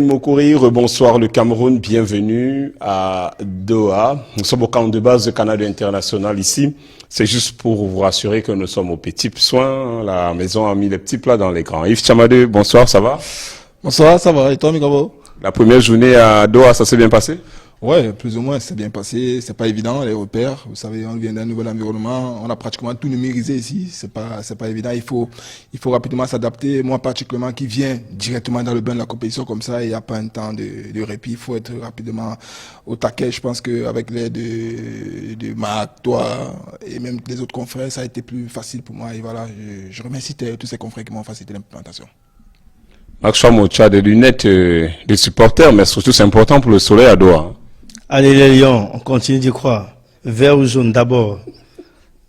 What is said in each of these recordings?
Mokori, rebonsoir le Cameroun, bienvenue à Doha. Nous sommes au camp de base de Canada International ici. C'est juste pour vous rassurer que nous sommes aux petits soins. La maison a mis les petits plats dans les grands. Yves Chamadé, bonsoir, ça va? Bonsoir, ça va. Et toi, Migabo? La première journée à Doha, ça s'est bien passé? Ouais, plus ou moins, c'est bien passé. C'est pas évident, les repères. Vous savez, on vient d'un nouvel environnement. On a pratiquement tout numérisé ici. C'est pas évident. Il faut rapidement s'adapter. Moi, particulièrement, qui viens directement dans le bain de la compétition comme ça, il n'y a pas un temps de répit. Il faut être rapidement au taquet. Je pense qu'avec l'aide de Marc, toi, et même les autres confrères, ça a été plus facile pour moi. Et voilà, je remercie tous ces confrères qui m'ont facilité l'implémentation. Marc Chamo, tu as des lunettes de supporters, mais surtout c'est important pour le soleil à Doha. Allez les lions, on continue d'y croire. Vert ou jaune d'abord.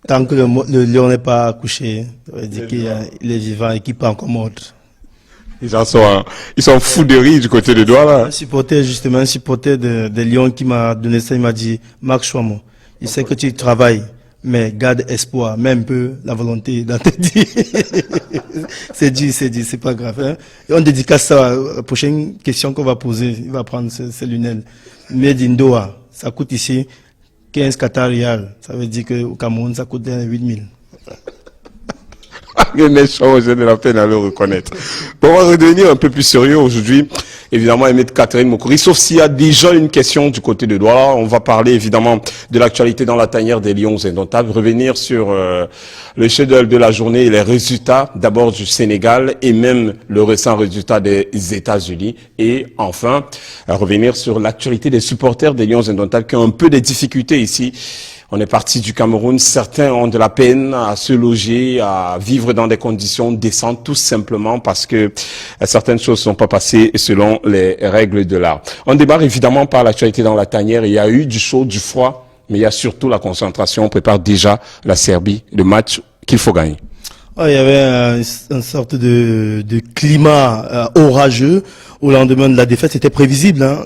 Tant que le lion n'est pas couché, ça veut dire qu'il est vivant et qu'il peut encore mordre. Ils sont fous de rire du côté de Doha là. Un supporter de Lyon qui m'a donné ça, il m'a dit, Marc Chouamou, il sait que tu travailles, mais garde espoir, même un peu la volonté dans tes dits. c'est pas grave. Hein? Et on dédicace ça, la prochaine question qu'on va poser, il va prendre ses lunettes. Made in Doha, ça coûte ici 15 Qatar Rial. Ça veut dire qu'au Cameroun, ça coûte 8 000. Les méchants, j'ai de la peine à le reconnaître. Bon, on va redevenir un peu plus sérieux aujourd'hui. Évidemment, émettre Catherine Mokori, sauf s'il y a déjà une question du côté de Douala. On va parler évidemment de l'actualité dans la tanière des Lions indomptables, revenir sur le chef-d'œuvre de la journée et les résultats d'abord du Sénégal et même le récent résultat des États-Unis. Et enfin, revenir sur l'actualité des supporters des Lions indomptables qui ont un peu des difficultés ici. On est parti du Cameroun, certains ont de la peine à se loger, à vivre dans des conditions décentes, tout simplement parce que certaines choses ne sont pas passées selon les règles de l'art. On démarre évidemment par l'actualité dans la tanière. Il y a eu du chaud, du froid, mais il y a surtout la concentration. On prépare déjà la Serbie, le match qu'il faut gagner. Oh, il y avait une sorte de climat orageux au lendemain de la défaite. C'était prévisible. Hein.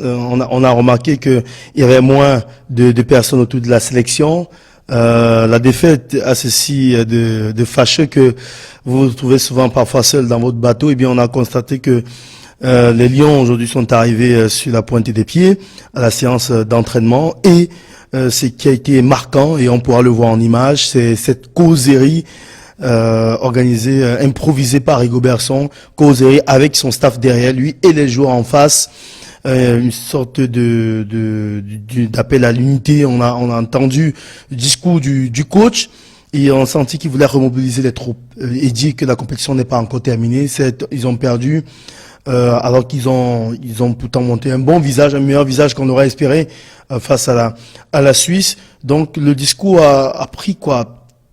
On a remarqué qu'il y avait moins de personnes autour de la sélection. La défaite a ceci de fâcheux que vous vous trouvez souvent parfois seul dans votre bateau. Et bien, on a constaté que les Lions aujourd'hui sont arrivés sur la pointe des pieds à la séance d'entraînement et ce qui a été marquant, et on pourra le voir en image, c'est cette causerie organisé, improvisé par Rigobertson, causerie avec son staff derrière lui et les joueurs en face, une sorte d'appel à l'unité. On a entendu le discours du coach et on a senti qu'il voulait remobiliser les troupes et dire que la compétition n'est pas encore terminée. Ils ont perdu alors qu'ils ont pourtant monté un bon visage, un meilleur visage qu'on aurait espéré face à la Suisse. Donc le discours a pris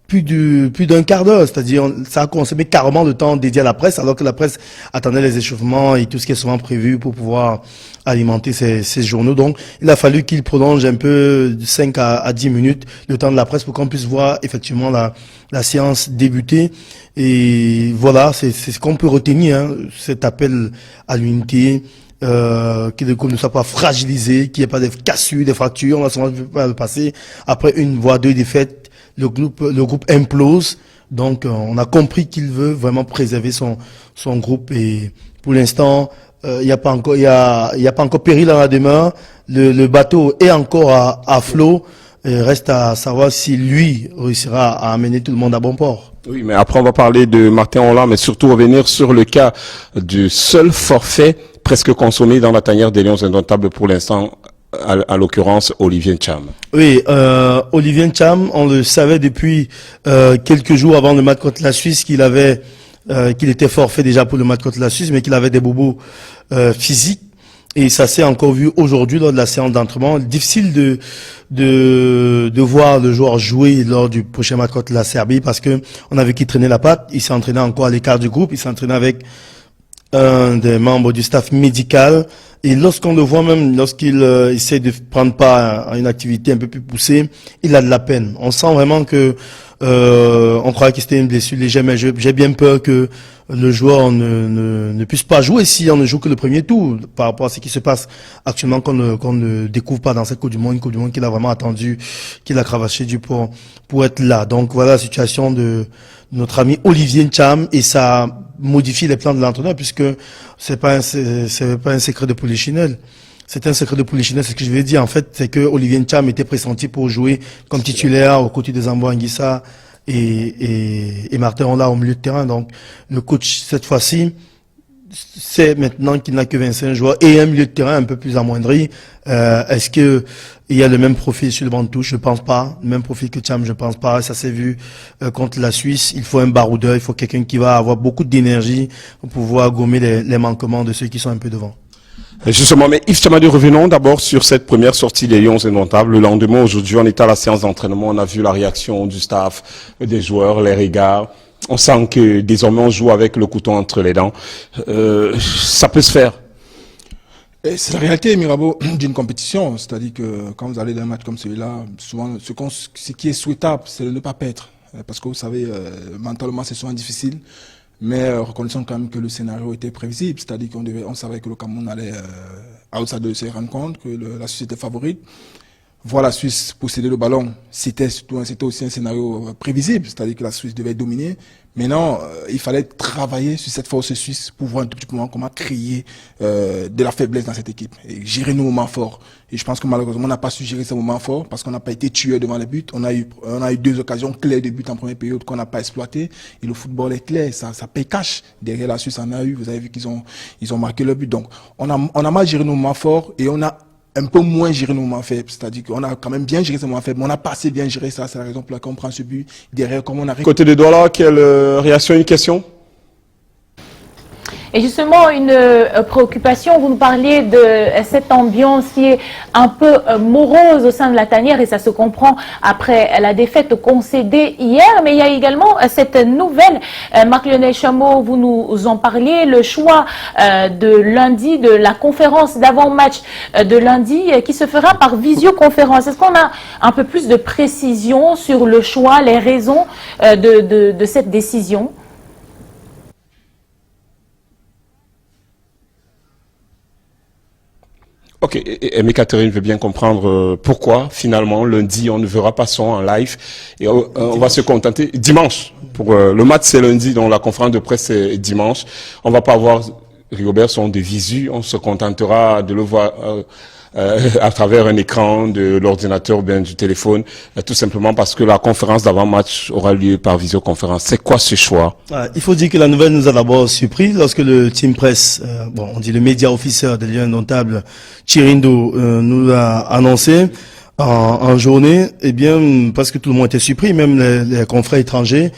plus d'un quart d'heure, c'est-à-dire ça a consommé carrément le temps dédié à la presse, alors que la presse attendait les échauffements et tout ce qui est souvent prévu pour pouvoir alimenter ces journaux. Donc, il a fallu qu'il prolonge un peu de 5 à 10 minutes le temps de la presse pour qu'on puisse voir effectivement la séance débuter. Et voilà, c'est ce qu'on peut retenir, hein, cet appel à l'unité. Que le groupe ne soit pas fragilisé, qu'il n'y ait pas de cassures, des fractures. On a souvent vu le passé. Après une voire deux défaites, le groupe implose. Donc, on a compris qu'il veut vraiment préserver son groupe. Et pour l'instant, il n'y a pas encore péril dans la demeure. Le bateau est encore à flot. Et reste à savoir si lui réussira à amener tout le monde à bon port. Oui, mais après on va parler de Martin Holland, mais surtout revenir sur le cas du seul forfait presque consommé dans la tanière des Lions indomptables pour l'instant, à l'occurrence Olivier Ncham. Oui, Olivier Ncham, on le savait depuis quelques jours avant le match contre la Suisse qu'il était forfait déjà pour le match contre la Suisse, mais qu'il avait des bobos physiques. Et ça s'est encore vu aujourd'hui lors de la séance d'entraînement. Difficile de voir le joueur jouer lors du prochain match contre la Serbie parce que on a vu qu'il traînait la patte. Il s'est entraîné encore à l'écart du groupe. Il s'est entraîné avec un des membres du staff médical. Et lorsqu'on le voit, même lorsqu'il essaie de prendre part à une activité un peu plus poussée, il a de la peine. On sent vraiment que on croyait que c'était une blessure légère, mais j'ai bien peur que le joueur ne puisse pas jouer si on ne joue que le premier tour par rapport à ce qui se passe actuellement qu'on ne découvre pas dans cette Coupe du Monde, une Coupe du Monde qu'il a vraiment attendu, qu'il a cravaché du pour être là. Donc voilà la situation de notre ami Olivier Ncham et ça modifier les plans de l'entraîneur, puisque c'est pas un secret de Polichinelle. C'est un secret de Polichinelle, c'est ce que je vais dire. En fait, c'est que Olivier Ncham était pressenti pour jouer comme titulaire aux côtés de Zambo Anguissa et Martin Honda au milieu de terrain. Donc, le coach, cette fois-ci, c'est maintenant qu'il n'a que 25 joueurs et un milieu de terrain un peu plus amoindri. Est-ce que il y a le même profil sur le banc de touche? Je pense pas. Le même profil que Cham, je pense pas. Ça s'est vu contre la Suisse. Il faut un baroudeur, il faut quelqu'un qui va avoir beaucoup d'énergie pour pouvoir gommer les manquements de ceux qui sont un peu devant. Justement, mais Yves Tchamadou, revenons d'abord sur cette première sortie des Lions indomptables. Le lendemain, aujourd'hui, on était à la séance d'entraînement, on a vu la réaction du staff, des joueurs, les regards. On sent que désormais on joue avec le couteau entre les dents. Ça peut se faire. C'est la réalité, Mirabeau, d'une compétition. C'est-à-dire que quand vous allez dans un match comme celui-là, souvent, ce qui est souhaitable, c'est de ne pas perdre. Parce que vous savez, mentalement, c'est souvent difficile. Mais reconnaissons quand même que le scénario était prévisible. C'est-à-dire on savait que le Cameroun allait, outside de se rendre compte que la Suisse était favorite. Voir la Suisse posséder le ballon, c'était aussi un scénario prévisible. C'est-à-dire que la Suisse devait dominer. Maintenant, il fallait travailler sur cette force suisse pour voir un tout petit peu comment créer de la faiblesse dans cette équipe et gérer nos moments forts. Et je pense que malheureusement, on n'a pas su gérer ces moments forts parce qu'on n'a pas été tueur devant les buts. On a eu 2 occasions claires de but en première période qu'on n'a pas exploité. Et le football est clair, ça paye cash. Derrière la Suisse, on a eu, vous avez vu qu'ils ont marqué le but. Donc, on a mal géré nos moments forts et on a un peu moins géré nos moments faibles. C'est-à-dire qu'on a quand même bien géré ces moments faibles, mais on n'a pas assez bien géré ça. C'est la raison pour laquelle on prend ce but derrière, comme on a... Côté de Douala, quelle réaction, une question? Et justement, une préoccupation, vous nous parliez de cette ambiance qui est un peu morose au sein de la tanière et ça se comprend après la défaite concédée hier. Mais il y a également cette nouvelle, Marc-Lionel Chameau, vous nous en parliez, le choix de lundi, de la conférence d'avant-match de lundi qui se fera par visioconférence. Est-ce qu'on a un peu plus de précision sur le choix, les raisons de cette décision ? Ok, et Catherine veut bien comprendre pourquoi finalement lundi on ne verra pas son en live et on va se contenter dimanche. Pour le match c'est lundi, donc la conférence de presse c'est dimanche. On va pas avoir Rigobert son de visu, on se contentera de le voir à travers un écran de l'ordinateur ou bien du téléphone, tout simplement parce que la conférence d'avant-match aura lieu par visioconférence. C'est quoi ce choix? Il faut dire que la nouvelle nous a d'abord surpris lorsque le team presse, on dit le média officer des Lions indomptables, Chirindo, nous l'a annoncé en journée. Eh bien, parce que tout le monde était surpris, même les confrères étrangers.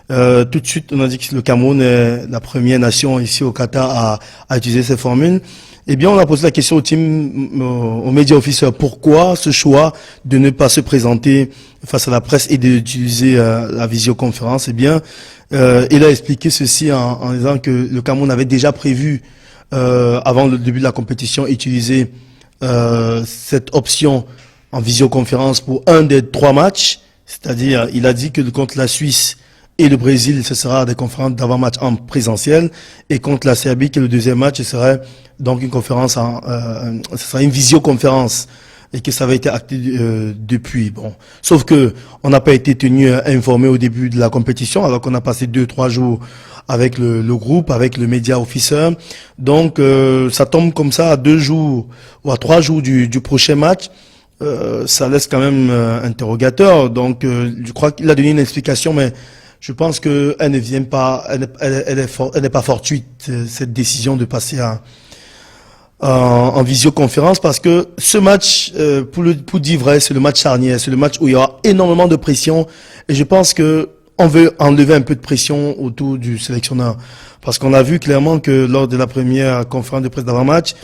Tout de suite, on a dit que le Cameroun est la première nation ici au Qatar à utiliser ces formules. Eh bien, on a posé la question au team, aux médias officiels, pourquoi ce choix de ne pas se présenter face à la presse et d'utiliser la visioconférence? Eh bien, il a expliqué ceci en disant que le Cameroun avait déjà prévu, avant le début de la compétition, utiliser cette option en visioconférence pour un des 3 matchs. C'est-à-dire, il a dit que contre la Suisse et le Brésil, ce sera des conférences d'avant-match en présentiel. Et contre la Serbie, qui est le deuxième match, ce serait donc une conférence ce sera une visioconférence. Et que ça avait été acté depuis. Bon, sauf que on n'a pas été tenu informé au début de la compétition, alors qu'on a passé 2-3 jours avec le groupe, avec le média officer. Donc, ça tombe comme ça à 2 jours ou à 3 jours du prochain match. Ça laisse quand même interrogateur. Donc, je crois qu'il a donné une explication, mais je pense que elle ne vient pas, elle n'est pas fortuite, cette décision de passer en visioconférence, parce que ce match, pour dire vrai, c'est le match charnière, c'est le match où il y aura énormément de pression, et je pense que on veut enlever un peu de pression autour du sélectionneur, parce qu'on a vu clairement que lors de la première conférence de presse d'avant-match,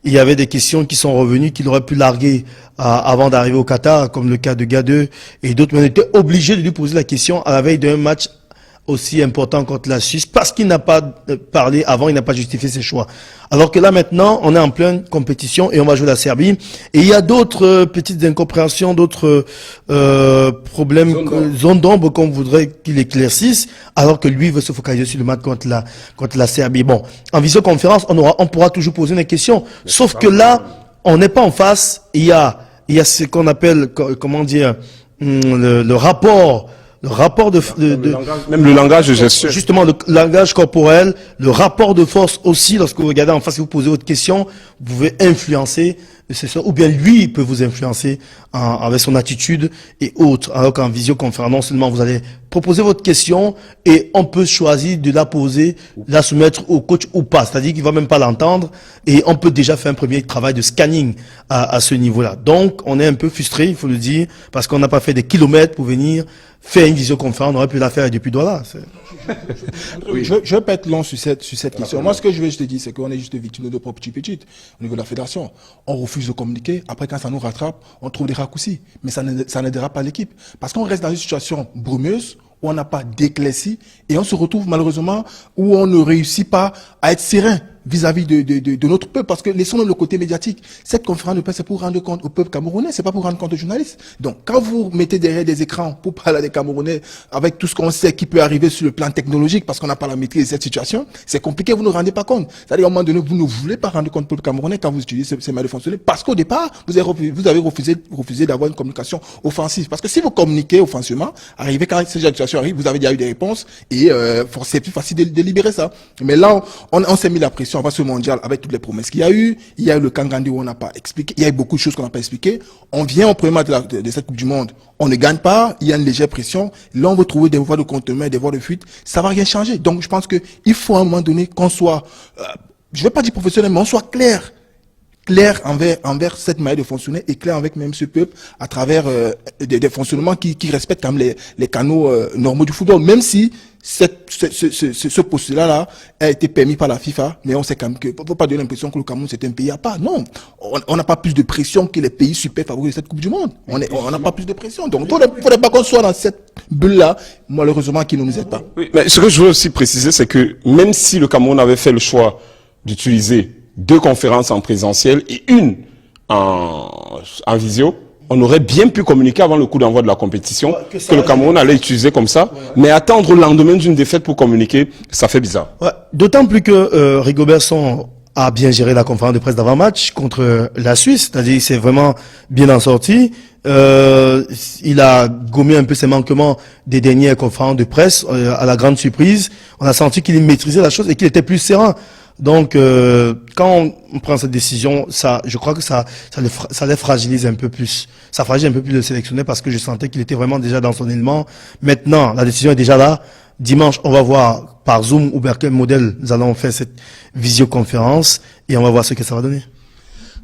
il y avait des questions qui sont revenues qu'il aurait pu larguer avant d'arriver au Qatar, comme le cas de Gadeux et d'autres, mais on était obligé de lui poser la question à la veille d'un match aussi important contre la Suisse, parce qu'il n'a pas parlé avant, il n'a pas justifié ses choix. Alors que là maintenant, on est en pleine compétition et on va jouer la Serbie. Et il y a d'autres petites incompréhensions, d'autres problèmes, zones d'ombre qu'on voudrait qu'il éclaircisse, alors que lui veut se focaliser sur le match contre la Serbie. Bon, en visioconférence, on pourra toujours poser des questions, sauf que là, on n'est pas en face. Il y a ce qu'on appelle, comment dire, le rapport le rapport même le langage de gestion. Justement, le langage corporel, le rapport de force aussi, lorsque vous regardez en face et vous posez votre question, vous pouvez influencer, ou bien lui peut vous influencer avec son attitude et autres. Alors qu'en visioconférence, non seulement vous allez proposer votre question et on peut choisir de la poser, la soumettre au coach ou pas. C'est-à-dire qu'il va même pas l'entendre et on peut déjà faire un premier travail de scanning à ce niveau-là. Donc, on est un peu frustré, il faut le dire, parce qu'on n'a pas fait des kilomètres pour venir faire une visioconférence. On aurait pu la faire depuis Douala. Oui. Je vais pas être long sur cette question. Moi, ce que je veux juste te dire, c'est qu'on est juste victime de nos propres petites au niveau de la fédération. On refuse de communiquer. Après, quand ça nous rattrape, on trouve des raccourcis. Mais ça n'aidera pas l'équipe. Parce qu'on reste dans une situation brumeuse, où on n'a pas d'éclaircie, et on se retrouve malheureusement où on ne réussit pas à être serein vis-à-vis de notre peuple, parce que laissons le côté médiatique. Cette conférence de presse, c'est pour rendre compte au peuple camerounais, c'est pas pour rendre compte aux journalistes. Donc, quand vous mettez derrière des écrans pour parler des Camerounais, avec tout ce qu'on sait qui peut arriver sur le plan technologique, parce qu'on n'a pas la maîtrise de cette situation, c'est compliqué, vous ne vous rendez pas compte. C'est-à-dire, à un moment donné, vous ne voulez pas rendre compte au peuple camerounais quand vous utilisez ces moyens de fonctionner, parce qu'au départ, vous avez refusé d'avoir une communication offensive. Parce que si vous communiquez offensivement, arrivez quand ces situations arrivent, vous avez déjà eu des réponses, et c'est plus facile de libérer ça. Mais là, on s'est mis la pression avant ce mondial avec toutes les promesses qu'il y a eu. Il y a eu le Kangandi où on n'a pas expliqué. Il y a eu beaucoup de choses qu'on n'a pas expliquées. On vient au premier match de cette Coupe du Monde. On ne gagne pas. Il y a une légère pression. Là, on veut trouver des voies de contournement, des voies de fuite. Ça va rien changer. Donc, je pense que il faut à un moment donné qu'on soit, je vais pas dire professionnel, mais on soit clair envers cette manière de fonctionner et clair avec même ce peuple à travers des fonctionnements qui respectent quand même les canaux normaux du football, même si ce postulat-là a été permis par la FIFA, mais on sait quand même que faut pas donner l'impression que le Cameroun c'est un pays à part. Non, on n'a pas plus de pression que les pays super favorisés de cette Coupe du Monde. On n'a pas plus de pression. Donc il faudrait pas qu'on soit dans cette bulle-là, malheureusement, qui ne nous aide pas. Oui, mais ce que je veux aussi préciser, c'est que même si le Cameroun avait fait le choix d'utiliser 2 conférences en présentiel et une en visio, on aurait bien pu communiquer avant le coup d'envoi de la compétition que le Cameroun allait utiliser comme ça. Mais attendre le lendemain d'une défaite pour communiquer, ça fait bizarre. Ouais, d'autant plus que Rigobertson a bien géré la conférence de presse d'avant-match contre la Suisse. C'est-à-dire qu'il s'est vraiment bien en sorti. Il a gommé un peu ses manquements des dernières conférences de presse. À la grande surprise, on a senti qu'il maîtrisait la chose et qu'il était plus serein. Donc, quand on prend cette décision, je crois que ça les fragilise un peu plus. Ça fragilise un peu plus le sélectionneur parce que je sentais qu'il était vraiment déjà dans son élément. Maintenant, la décision est déjà là. Dimanche, on va voir par Zoom ou par quel modèle nous allons faire cette visioconférence et on va voir ce que ça va donner.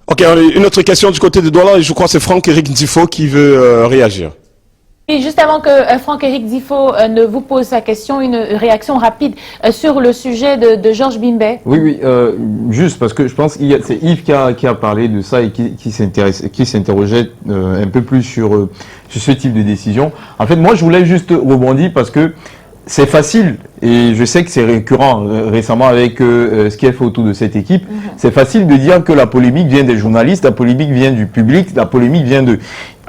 Ok, une autre question du côté de Douala et je crois que c'est Franck-Éric Difo qui veut réagir. Et juste avant que Franck-Éric Difo ne vous pose sa question, une réaction rapide sur le sujet de Georges Bimbet. Oui, juste parce que je pense que c'est Yves qui a parlé de ça et qui s'interrogeait un peu plus sur ce type de décision. En fait, moi, je voulais juste rebondir parce que c'est facile, et je sais que c'est récurrent récemment avec ce qui est fait autour de cette équipe, c'est facile de dire que la polémique vient des journalistes, la polémique vient du public, la polémique vient de...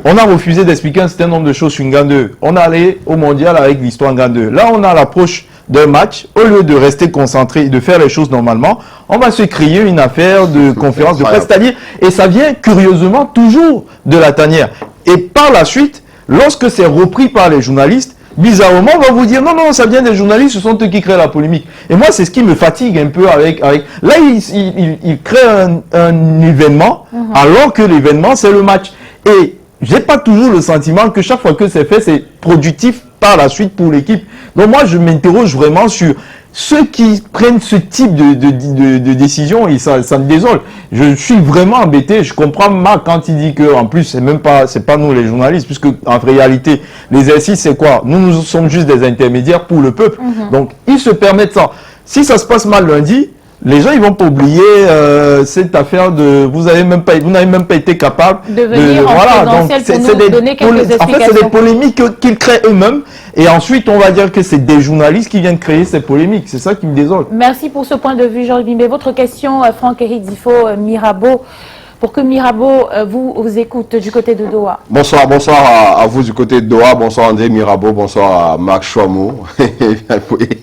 On a refusé d'expliquer un certain nombre de choses sur Ngan 2. On est allé au mondial avec l'histoire Ngan 2. Là, on a l'approche d'un match. Au lieu de rester concentré et de faire les choses normalement, on va se créer une affaire de conférence de presse. C'est-à-dire, et ça vient curieusement toujours de la tanière. Et par la suite, lorsque c'est repris par les journalistes, bizarrement, on va vous dire non, ça vient des journalistes, ce sont eux qui créent la polémique. Et moi, c'est ce qui me fatigue un peu avec... Là, il crée un événement, alors que l'événement, c'est le match. Et j'ai pas toujours le sentiment que chaque fois que c'est fait, c'est productif par la suite pour l'équipe. Donc moi, je m'interroge vraiment sur ceux qui prennent ce type de décision, et ça me désole. Je suis vraiment embêté. Je comprends Marc quand il dit que, en plus, c'est pas nous les journalistes, puisque en réalité, l'exercice c'est quoi? Nous sommes juste des intermédiaires pour le peuple. Donc, ils se permettent ça. Si ça se passe mal lundi, les gens ils vont pas oublier cette affaire de vous n'avez même pas été capable de venir en présentiel pour nous donner quelques explications. En fait, c'est des polémiques qu'ils créent eux-mêmes et ensuite on va dire que c'est des journalistes qui viennent créer ces polémiques. C'est ça qui me désole. Merci pour ce point de vue, Georges Bimbet. Votre question, Franck-Éric Difo, Mirabeau, pour que Mirabeau vous écoute du côté de Doha. Bonsoir à vous du côté de Doha. Bonsoir André Mirabeau. Bonsoir à Marc Chouamou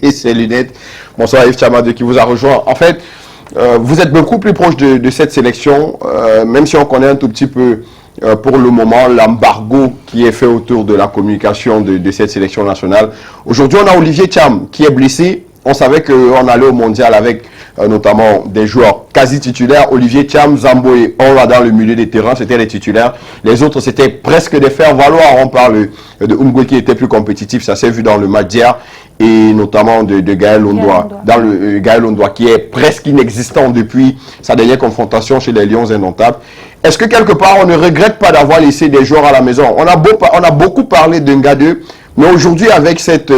et ses lunettes. Bonsoir à Yves Tchamadou qui vous a rejoint. En fait, vous êtes beaucoup plus proche de cette sélection, même si on connaît un tout petit peu pour le moment l'embargo qui est fait autour de la communication de cette sélection nationale. Aujourd'hui, on a Olivier Thiam qui est blessé. On savait qu'on allait au mondial avec notamment des joueurs quasi titulaires. Olivier Thiam, Zambo et Aura dans le milieu des terrains, c'était les titulaires. Les autres, c'était presque des faire-valoir. On parle de Umgwe qui était plus compétitif, ça s'est vu dans le match d'hier. Et notamment de Gaël Ondoa, dans le Gaël Ondoa qui est presque inexistant depuis sa dernière confrontation chez les Lions Indomptables. Est-ce que quelque part on ne regrette pas d'avoir laissé des joueurs à la maison? On a beaucoup parlé d'Nga 2, mais aujourd'hui avec cette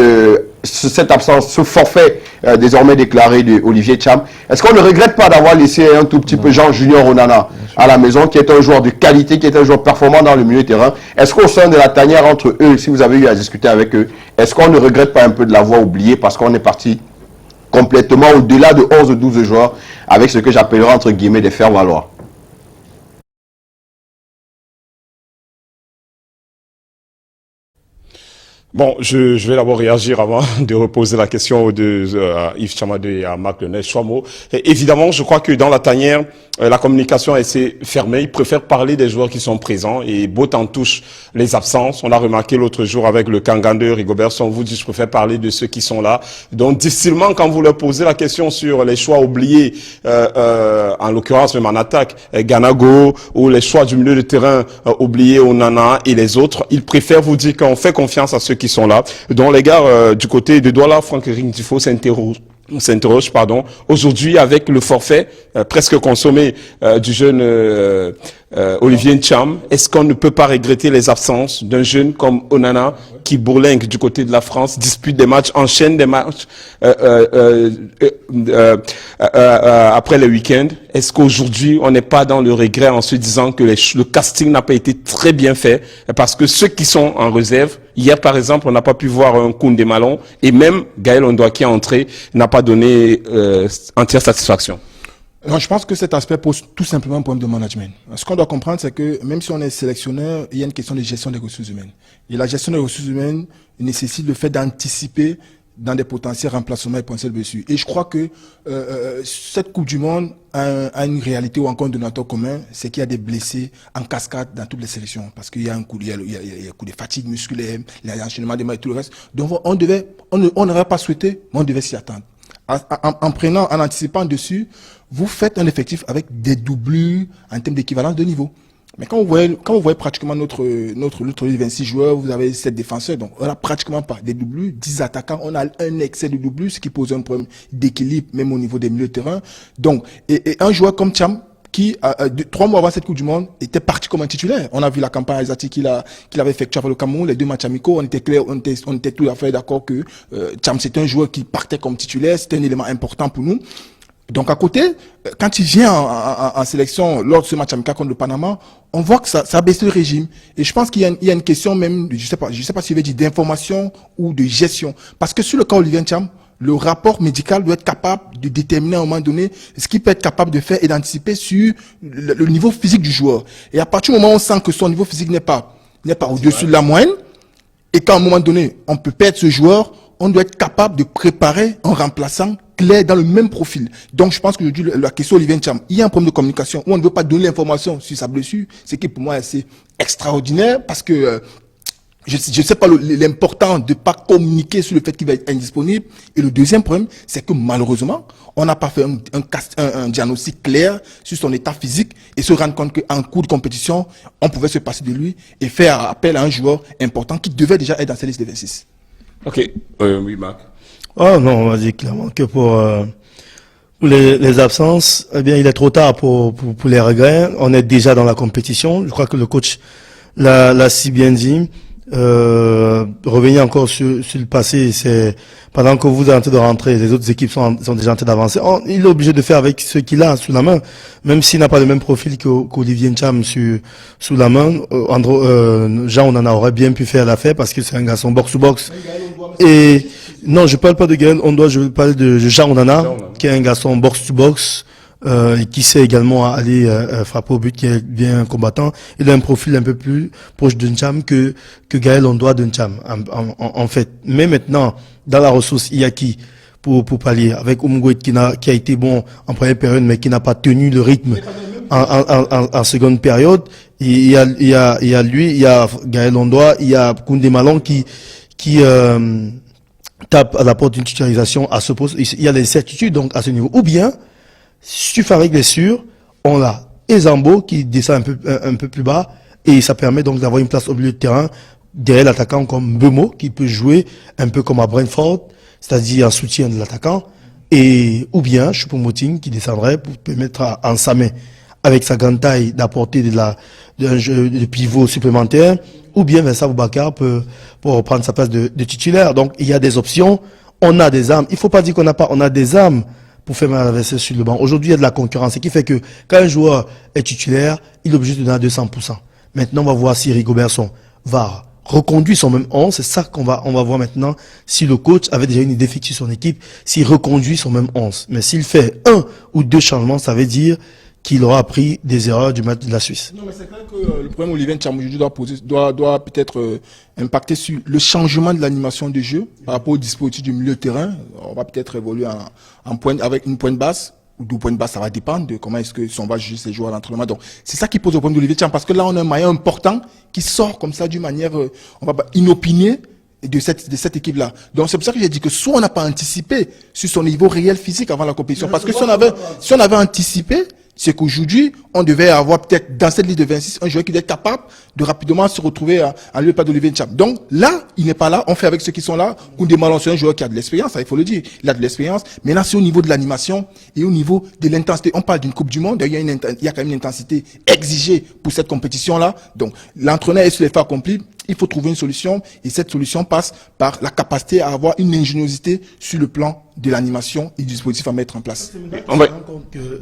absence, ce forfait désormais déclaré de Olivier Thiam, est-ce qu'on ne regrette pas d'avoir laissé un tout petit peu Jean Junior Onana à la maison, qui est un joueur de qualité, qui est un joueur performant dans le milieu de terrain? Est-ce qu'au sein de la tanière entre eux, si vous avez eu à discuter avec eux, est-ce qu'on ne regrette pas un peu de l'avoir oublié parce qu'on est parti complètement au-delà de 11 ou 12 joueurs avec ce que j'appellerais entre guillemets des faire-valoir? Bon, je vais d'abord réagir avant de reposer la question à Yves Tchamadou et à Marc Lionel Chouamau. Évidemment, je crois que dans la tanière, la communication est assez fermée. Ils préfèrent parler des joueurs qui sont présents et Boat en touche les absences. On l'a remarqué l'autre jour avec le Kangandeur, Rigobert. On vous dit, je préfère parler de ceux qui sont là. Donc, difficilement, quand vous leur posez la question sur les choix oubliés, en l'occurrence même en attaque, Ganago, ou les choix du milieu de terrain oubliés, Onana et les autres, ils préfèrent vous dire qu'on fait confiance à ceux qui sont là. Donc les gars du côté de Douala, Franck Ringtifo s'interroge, aujourd'hui avec le forfait presque consommé du jeune Olivier Ntcham, est-ce qu'on ne peut pas regretter les absences d'un jeune comme Onana qui bourlingue du côté de la France, dispute des matchs, enchaîne des matchs après le week-end? Est-ce qu'aujourd'hui on n'est pas dans le regret en se disant que le casting n'a pas été très bien fait, parce que ceux qui sont en réserve, hier par exemple on n'a pas pu voir un Koundé Malon, et même Gaël Ondoa qui est entré n'a pas donné entière satisfaction? Non, je pense que cet aspect pose tout simplement un problème de management. Ce qu'on doit comprendre, c'est que même si on est sélectionneur, il y a une question de gestion des ressources humaines. Et la gestion des ressources humaines nécessite le fait d'anticiper dans des potentiels remplacements et potentiels blessures. Et je crois que cette Coupe du Monde a une réalité ou encore un donateur commun, c'est qu'il y a des blessés en cascade dans toutes les sélections. Parce qu'il y a un coup, il y a un coup de fatigue musculaire, il y a l'enchaînement des matchs et tout le reste. Donc on n'aurait pas souhaité, mais on devait s'y attendre. En anticipant dessus, vous faites un effectif avec des doublures en termes d'équivalence de niveau. Mais quand vous voyez pratiquement notre 26 joueurs, vous avez 7 défenseurs, donc on a pratiquement pas des doublures, 10 attaquants, on a un excès de doublures, ce qui pose un problème d'équilibre, même au niveau des milieux de terrain. Donc, et un joueur comme Thiam, qui, 3 mois avant cette Coupe du Monde, était parti comme un titulaire. On a vu la campagne asiatique qu'il avait effectuée avec le Cameroun, les 2 matchs amicaux, on était tout à fait d'accord que Thiam, c'était un joueur qui partait comme titulaire, c'était un élément important pour nous. Donc à côté, quand il vient en sélection lors de ce match amical contre le Panama, on voit que ça a baissé le régime. Et je pense qu'il y a une question même, je sais pas si je vais dire d'information ou de gestion. Parce que sur le cas Olivier Ntcham, le rapport médical doit être capable de déterminer à un moment donné ce qu'il peut être capable de faire et d'anticiper sur le niveau physique du joueur. Et à partir du moment où on sent que son niveau physique n'est pas au-dessus de la moyenne, et qu'à un moment donné, on peut perdre ce joueur, on doit être capable de préparer un remplaçant clair dans le même profil. Donc, je pense que aujourd'hui, la question Olivier Ntcham, il y a un problème de communication où on ne veut pas donner l'information sur sa blessure, ce qui pour moi est assez extraordinaire parce que je sais pas l'important de pas communiquer sur le fait qu'il va être indisponible. Et le deuxième problème, c'est que malheureusement, on n'a pas fait un diagnostic clair sur son état physique et se rendre compte qu'en cours de compétition, on pouvait se passer de lui et faire appel à un joueur important qui devait déjà être dans cette liste de 26. Ok, oui Marc. Oh non, on va dire clairement que pour les absences, eh bien, il est trop tard pour les regrets. On est déjà dans la compétition. Je crois que le coach l'a si bien dit. Revenir encore sur le passé, c'est pendant que vous êtes en train de rentrer, les autres équipes sont déjà en train d'avancer. Il est obligé de faire avec ce qu'il a sous la main, même s'il n'a pas le même profil qu'Olivier Ntcham sous la main. Jean Onana aurait bien pu faire l'affaire parce que c'est un garçon box-to-box. Et non, je parle pas de Gaël Ondoa, je parle de Jean Onana, qui est un garçon box-to-box. Et qui sait également aller frapper au but, qui est bien combattant. Il a un profil un peu plus proche de Ntcham que Gaël Ondoa de Ntcham, en fait. Mais maintenant, dans la ressource, il y a qui pour pallier avec Umgwe qui a été bon en première période, mais qui n'a pas tenu le rythme en seconde période. Il y a lui, il y a Gaël Ondoa, il y a Koundé Malong qui tape à la porte d'une titularisation à ce poste. Il y a des certitudes donc à ce niveau. Ou bien, si tu fais avec les sûrs, on a Ezambo qui descend un peu plus bas et ça permet donc d'avoir une place au milieu de terrain derrière l'attaquant comme Bemo qui peut jouer un peu comme à Brentford, c'est-à-dire en soutien de l'attaquant, et ou bien Choupo-Moting qui descendrait pour permettre en sa main avec sa grande taille d'apporter d'un jeu de pivot supplémentaire, ou bien Vincent Boubacar pour reprendre sa place de titulaire. Donc il y a des options, on a des armes. Il faut pas dire qu'on n'a pas, on a des armes pour faire mal à l'adversaire sur le banc. Aujourd'hui, il y a de la concurrence, ce qui fait que quand un joueur est titulaire, il est obligé de donner à 200%. Maintenant, on va voir si Rigobertson va reconduire son même 11. C'est ça on va voir maintenant si le coach avait déjà une idée fixe sur son équipe, s'il reconduit son même 11. Mais s'il fait 1 ou 2 changements, ça veut dire qu'il aura appris des erreurs du match de la Suisse. Non, mais c'est clair que le problème Olivier Ntcham doit peut-être impacter sur le changement de l'animation du jeu par rapport au dispositif du milieu de terrain. On va peut-être évoluer avec une pointe basse ou 2 points de basse, ça va dépendre de comment est-ce que on va juger ces joueurs à l'entraînement. Donc, c'est ça qui pose le problème d'Olivier Ntcham, parce que là, on a un maillon important qui sort comme ça d'une manière, on va pas inopinée de cette équipe-là. Donc, c'est pour ça que j'ai dit que soit on n'a pas anticipé sur son niveau réel physique avant la compétition, parce que si on avait anticipé, c'est qu'aujourd'hui, on devait avoir peut-être dans cette liste de 26 un joueur qui est capable de rapidement se retrouver à lieu pas d'Olivier Ntcham. Donc là, il n'est pas là. On fait avec ceux qui sont là. Koundé Malong, c'est un joueur qui a de l'expérience, ça, il faut le dire. Il a de l'expérience. Mais là, c'est au niveau de l'animation et au niveau de l'intensité. On parle d'une Coupe du Monde. D'ailleurs, il y a quand même une intensité exigée pour cette compétition-là. Donc, l'entraîneur est sur les faits accomplis. Il faut trouver une solution et cette solution passe par la capacité à avoir une ingéniosité sur le plan de l'animation et du dispositif à mettre en place.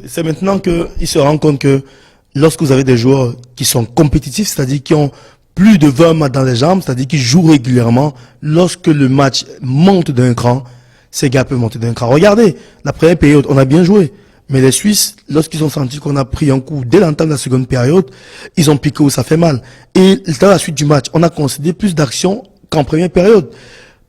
C'est maintenant qu'il se rend compte que lorsque vous avez des joueurs qui sont compétitifs, c'est-à-dire qui ont plus de 20 matchs dans les jambes, c'est-à-dire qui jouent régulièrement, lorsque le match monte d'un cran, ces gars peuvent monter d'un cran. Regardez, la première période, on a bien joué. Mais les Suisses, lorsqu'ils ont senti qu'on a pris un coup dès l'entame de la seconde période, ils ont piqué où ça fait mal. Et dans la suite du match, on a concédé plus d'actions qu'en première période.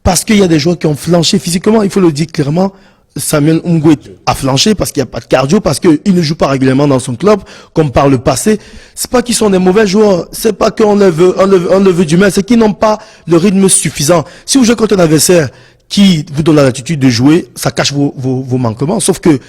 Parce qu'il y a des joueurs qui ont flanché physiquement, il faut le dire clairement. Samuel Umgwe a flanché parce qu'il n'y a pas de cardio, parce qu'il ne joue pas régulièrement dans son club, comme par le passé. C'est pas qu'ils sont des mauvais joueurs, c'est pas qu'on le veut du mal, c'est qu'ils n'ont pas le rythme suffisant. Si vous jouez contre un adversaire qui vous donne la latitude de jouer, ça cache vos manquements. Sauf que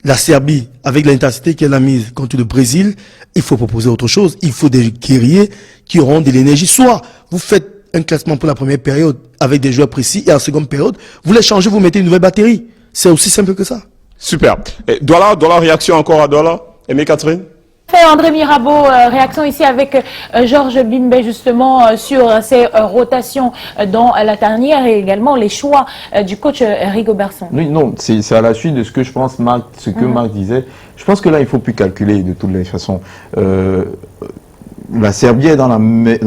la Serbie, avec l'intensité qu'elle a mise contre le Brésil, il faut proposer autre chose. Il faut des guerriers qui auront de l'énergie. Soit vous faites un classement pour la première période avec des joueurs précis et en seconde période, vous les changez, vous mettez une nouvelle batterie. C'est aussi simple que ça. Super. Et Douala, réaction encore à Douala. Aimé Catherine? André Mirabeau, réaction ici avec Georges Bimbe justement sur ces rotations dans la tanière et également les choix du coach Rigobertson. Oui, non, c'est à la suite de ce que je pense, Marc, Marc disait. Je pense que là, il ne faut plus calculer de toutes les façons. La Serbie est dans la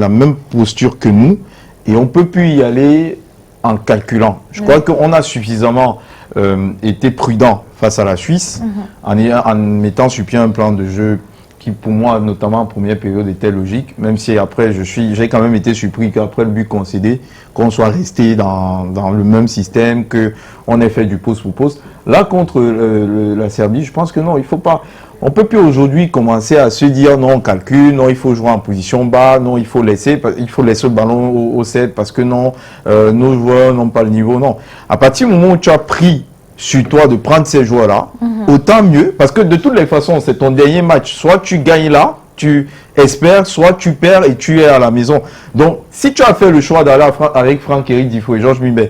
même posture que nous et on ne peut plus y aller en calculant. Je crois qu'on a suffisamment été prudent face à la Suisse en mettant sur pied un plan de jeu qui pour moi, notamment en première période, était logique, même si après, j'ai quand même été surpris qu'après le but concédé, qu'on soit resté dans le même système, qu'on ait fait du poste pour poste. Là, contre la Serbie, je pense que non, il faut pas. On peut plus aujourd'hui commencer à se dire non, on calcule, non, il faut jouer en position bas, non, il faut laisser le ballon au set parce que non, nos joueurs n'ont pas le niveau, non. À partir du moment où tu as pris sur toi de prendre ces joueurs-là, autant mieux, parce que de toutes les façons, c'est ton dernier match. Soit tu gagnes là, tu espères, soit tu perds et tu es à la maison. Donc, si tu as fait le choix d'aller avec Franck-Éric Difo et Georges Bimbe,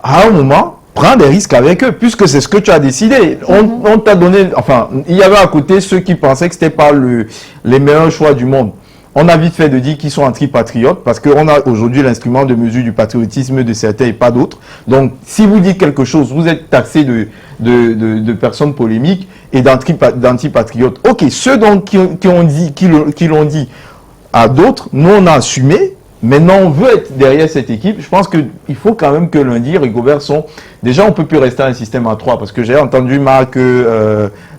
à un moment, prends des risques avec eux, puisque c'est ce que tu as décidé. On t'a donné, enfin, il y avait à côté ceux qui pensaient que c'était pas les meilleurs choix du monde. On a vite fait de dire qu'ils sont anti-patriotes parce qu'on a aujourd'hui l'instrument de mesure du patriotisme de certains et pas d'autres. Donc, si vous dites quelque chose, vous êtes taxé de personnes polémiques et d'anti-patriotes. Ok, ceux donc qui l'ont dit à d'autres, nous on a assumé. Maintenant, on veut être derrière cette équipe. Je pense qu'il faut quand même que lundi, Rigobertson... Déjà, on ne peut plus rester à un système à 3 parce que j'ai entendu Marc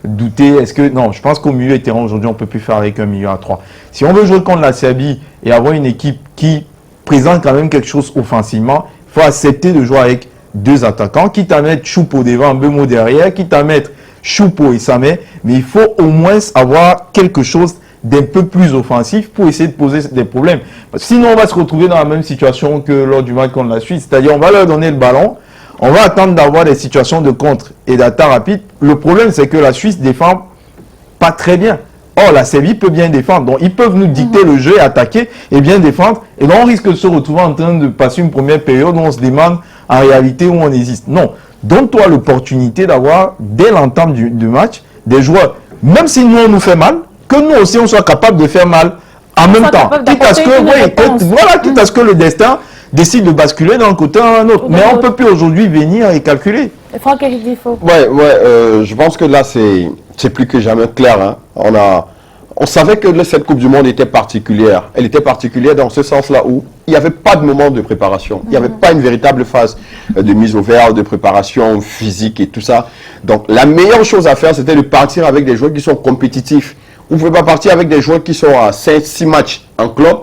douter. Non, je pense qu'au milieu de terrain, aujourd'hui, on ne peut plus faire avec un milieu à 3. Si on veut jouer contre la Serbie et avoir une équipe qui présente quand même quelque chose offensivement, il faut accepter de jouer avec 2 attaquants, quitte à mettre Choupo devant, Bemo derrière, quitte à mettre Choupo et Samé, mais il faut au moins avoir quelque chose d'un peu plus offensif pour essayer de poser des problèmes. Parce que sinon, on va se retrouver dans la même situation que lors du match contre la Suisse. C'est-à-dire, on va leur donner le ballon, on va attendre d'avoir des situations de contre et d'attaque rapide. Le problème, c'est que la Suisse défend pas très bien. Or, la Serbie peut bien défendre. Donc, ils peuvent nous dicter le jeu, attaquer et bien défendre. Et donc, on risque de se retrouver en train de passer une première période où on se demande en réalité où on existe. Non. Donne-toi l'opportunité d'avoir, dès l'entame du match, des joueurs, même si nous, on nous fait mal, que nous aussi, on soit capable de faire mal en même temps. Quitte à ce que, quitte à ce que le destin décide de basculer d'un côté à un autre. Mais on ne peut plus aujourd'hui venir et calculer. Franck Difo. Je pense que là, c'est plus que jamais clair. Hein. On savait que cette Coupe du Monde était particulière. Elle était particulière dans ce sens-là où il n'y avait pas de moment de préparation. Il n'y avait pas une véritable phase de mise au vert, de préparation physique et tout ça. Donc, la meilleure chose à faire, c'était de partir avec des joueurs qui sont compétitifs. Vous ne pouvez pas partir avec des joueurs qui sont à 5-6 matchs en club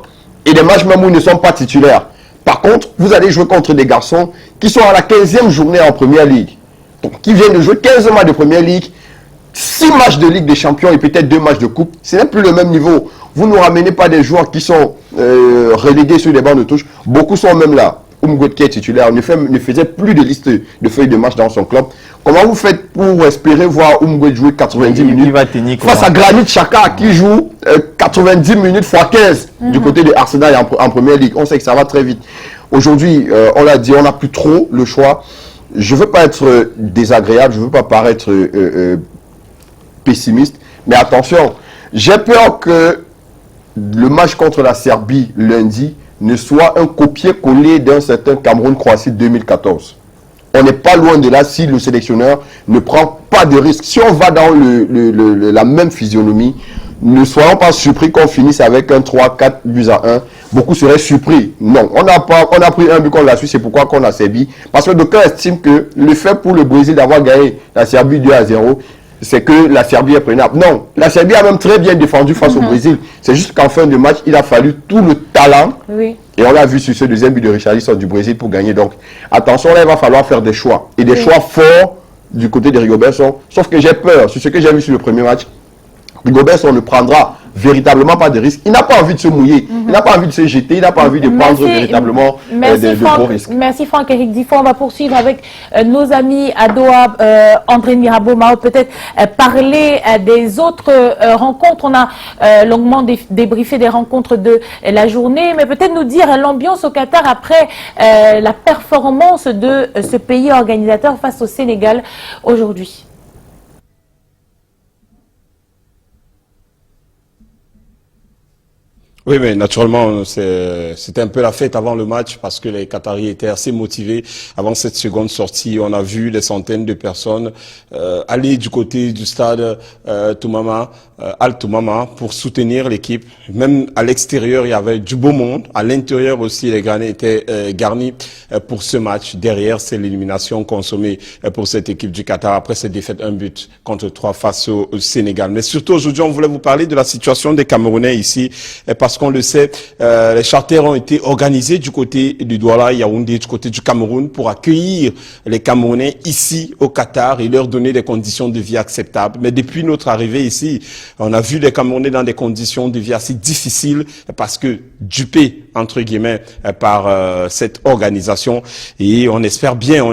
et des matchs même où ils ne sont pas titulaires. Par contre, vous allez jouer contre des garçons qui sont à la 15e journée en Première Ligue. Donc, qui viennent de jouer 15 matchs de Première Ligue, 6 matchs de Ligue des Champions et peut-être 2 matchs de Coupe. Ce n'est plus le même niveau. Vous ne ramenez pas des joueurs qui sont relégués sur les bancs de touche. Beaucoup sont même là. Umgwet qui est titulaire ne faisait plus de liste de feuilles de match dans son club. Comment vous faites pour espérer voir Umgwet jouer 90 minutes face à Granit Xhaka qui joue 90 minutes x 15 du côté de Arsenal en Première Ligue. On sait que ça va très vite. Aujourd'hui, on l'a dit, on n'a plus trop le choix. Je ne veux pas être désagréable, je ne veux pas paraître pessimiste, mais attention, j'ai peur que le match contre la Serbie lundi ne soit un copier-coller d'un certain Cameroun-Croatie 2014. On n'est pas loin de là si le sélectionneur ne prend pas de risque. Si on va dans la même physionomie, ne soyons pas surpris qu'on finisse avec un 3-4 buts à 1. Beaucoup seraient surpris. Non, on a pris un but contre la Suisse, c'est pourquoi qu'on a Serbie. Parce que d'aucuns estiment que le fait pour le Brésil d'avoir gagné la Serbie 2-0, c'est que la Serbie est prenable. Non, la Serbie a même très bien défendu face au Brésil. C'est juste qu'en fin de match, il a fallu tout le talent. Oui. Et on l'a vu sur ce deuxième but de Richarlison du Brésil pour gagner. Donc, attention, là, il va falloir faire des choix. Et des choix forts du côté de Rigobertson. Sauf que j'ai peur, sur ce que j'ai vu sur le premier match, Rigobertson ne prendra véritablement pas de risques. Il n'a pas envie de se mouiller, il n'a pas envie de se jeter, il n'a pas envie de prendre véritablement de gros risques. Merci Franck-Éric Difo. On va poursuivre avec nos amis à Doha, André Mirabeau Mao, peut-être parler des autres rencontres. On a longuement débriefé des rencontres de la journée, mais peut-être nous dire l'ambiance au Qatar après la performance de ce pays organisateur face au Sénégal aujourd'hui. Oui, mais naturellement, c'était un peu la fête avant le match parce que les Qataris étaient assez motivés. Avant cette seconde sortie, on a vu des centaines de personnes aller du côté du stade Toumama, Al Toumama, pour soutenir l'équipe. Même à l'extérieur, il y avait du beau monde. À l'intérieur aussi, les granits étaient garnis pour ce match. Derrière, c'est l'élimination consommée pour cette équipe du Qatar après cette défaite 1 but contre 3 face au Sénégal. Mais surtout, aujourd'hui, on voulait vous parler de la situation des Camerounais ici parce qu'on le sait, les charters ont été organisés du côté du Douala, Yaoundé, du côté du Cameroun pour accueillir les Camerounais ici au Qatar et leur donner des conditions de vie acceptables. Mais depuis notre arrivée ici, on a vu les Camerounais dans des conditions de vie assez difficiles parce que dupés, entre guillemets, par cette organisation. Et on espère bien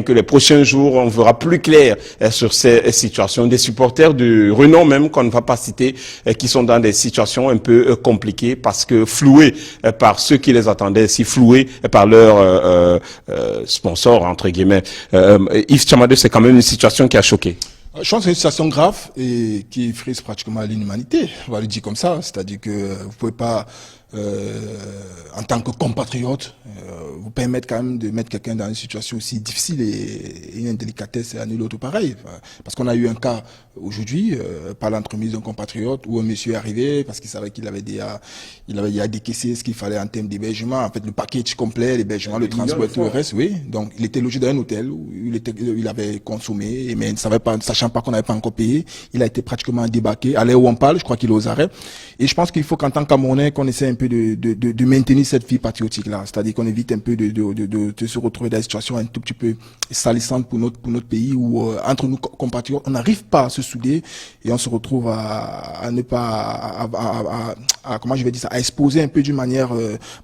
que les prochains jours, on verra plus clair sur ces situations. Des supporters de renom même, qu'on ne va pas citer, qui sont dans des situations un peu compliquées parce que floués par ceux qui les attendaient, si floués par leurs sponsors, entre guillemets. Yves Tchamadeu, c'est quand même une situation qui a choqué. Je pense que c'est une situation grave et qui frise pratiquement l'inhumanité. On va le dire comme ça. C'est-à-dire que vous pouvez pas, en tant que compatriote, vous permettre quand même de mettre quelqu'un dans une situation aussi difficile et une indélicatesse à nul autre pareil. Parce qu'on a eu un cas aujourd'hui, par l'entremise d'un compatriote où un monsieur est arrivé parce qu'il savait qu'il avait déjà décaissé ce qu'il fallait en termes d'hébergement. En fait, le package complet, l'hébergement, le transport et tout le reste, oui. Donc, il était logé dans un hôtel où il avait consommé, mais il ne savait pas, ne sachant pas qu'on n'avait pas encore payé. Il a été pratiquement débarqué. À l'heure où on parle, je crois qu'il est aux arrêts. Et je pense qu'il faut qu'en tant qu'Camerounais, qu'on essaie un peu peu de maintenir cette vie patriotique-là. C'est-à-dire qu'on évite un peu de se retrouver dans des situations un tout petit peu salissantes pour notre pays où, entre nous compatriotes, on n'arrive pas à se souder et on se retrouve à ne pas, comment je vais dire ça, à exposer un peu d'une manière